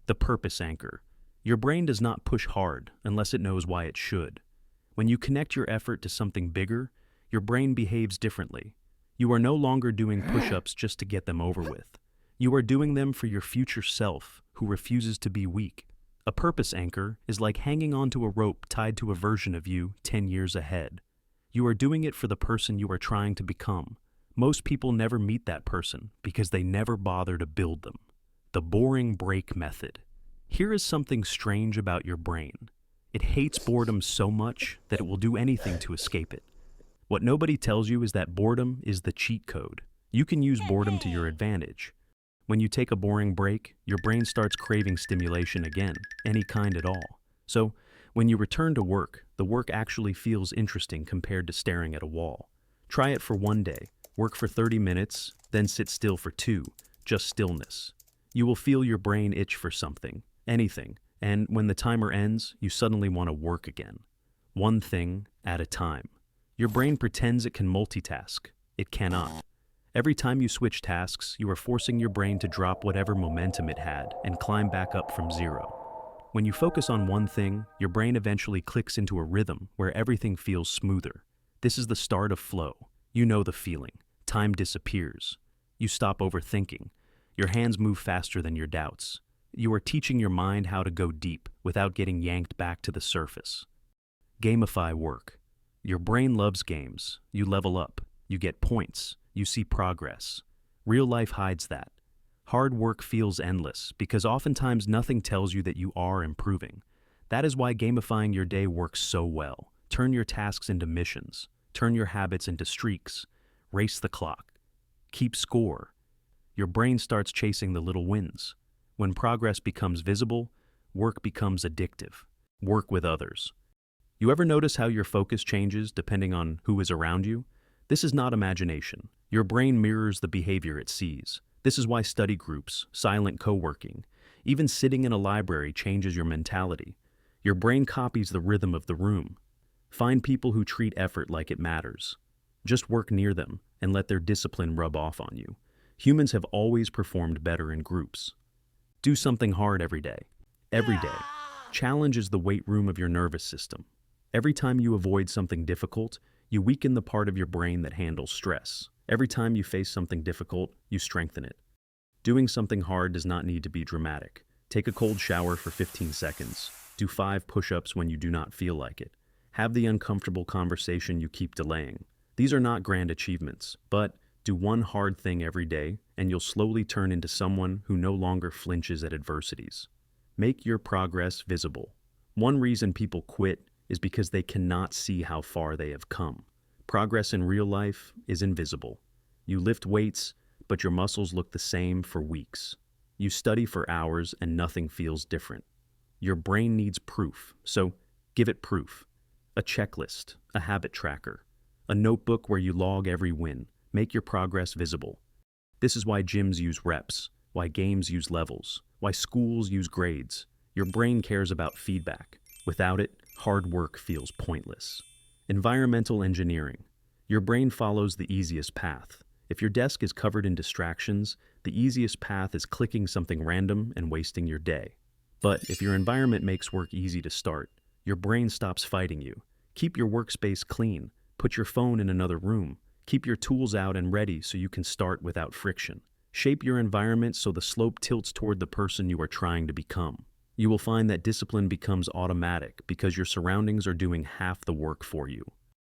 The purpose anchor. Your brain does not push hard unless it knows why it should. When you connect your effort to something bigger, your brain behaves differently. You are no longer doing push-ups just to get them over with. You are doing them for your future self who refuses to be weak. A purpose anchor is like hanging onto a rope tied to a version of you 10 years ahead. You are doing it for the person you are trying to become. Most people never meet that person because they never bother to build them. The boring break method. Here is something strange about your brain. It hates boredom so much that it will do anything to escape it. What nobody tells you is that boredom is the cheat code. You can use boredom to your advantage. When you take a boring break, your brain starts craving stimulation again, any kind at all. So, when you return to work, the work actually feels interesting compared to staring at a wall. Try it for one day. Work for 30 minutes, then sit still for 2, just stillness. You will feel your brain itch for something, anything, and when the timer ends, you suddenly want to work again. One thing at a time. Your brain pretends it can multitask. It cannot. Every time you switch tasks, you are forcing your brain to drop whatever momentum it had and climb back up from zero. When you focus on one thing, your brain eventually clicks into a rhythm where everything feels smoother. This is the start of flow. You know the feeling. Time disappears. You stop overthinking. Your hands move faster than your doubts. You are teaching your mind how to go deep without getting yanked back to the surface. Gamify work. Your brain loves games. You level up. You get points. You see progress. Real life hides that. Hard work feels endless because oftentimes nothing tells you that you are improving. That is why gamifying your day works so well. Turn your tasks into missions. Turn your habits into streaks. Race the clock. Keep score. Your brain starts chasing the little wins. When progress becomes visible, work becomes addictive. Work with others. You ever notice how your focus changes depending on who is around you? This is not imagination. Your brain mirrors the behavior it sees. This is why study groups, silent co-working, even sitting in a library changes your mentality. Your brain copies the rhythm of the room. Find people who treat effort like it matters. Just work near them and let their discipline rub off on you. Humans have always performed better in groups. Do something hard every day. Every day. Challenge is the weight room of your nervous system. Every time you avoid something difficult, you weaken the part of your brain that handles stress. Every time you face something difficult, you strengthen it. Doing something hard does not need to be dramatic. Take a cold shower for 15 seconds. Do 5 push-ups when you do not feel like it. Have the uncomfortable conversation you keep delaying. These are not grand achievements, but do one hard thing every day, and you'll slowly turn into someone who no longer flinches at adversities. Make your progress visible. One reason people quit is because they cannot see how far they have come. Progress in real life is invisible. You lift weights, but your muscles look the same for weeks. You study for hours and nothing feels different. Your brain needs proof, so give it proof. A checklist, a habit tracker, a notebook where you log every win. Make your progress visible. This is why gyms use reps, why games use levels, why schools use grades. Your brain cares about feedback. Without it, hard work feels pointless. Environmental engineering. Your brain follows the easiest path. If your desk is covered in distractions, the easiest path is clicking something random and wasting your day. But if your environment makes work easy to start, your brain stops fighting you. Keep your workspace clean. Put your phone in another room. Keep your tools out and ready so you can start without friction. Shape your environment so the slope tilts toward the person you are trying to become. You will find that discipline becomes automatic because your surroundings are doing half the work for you.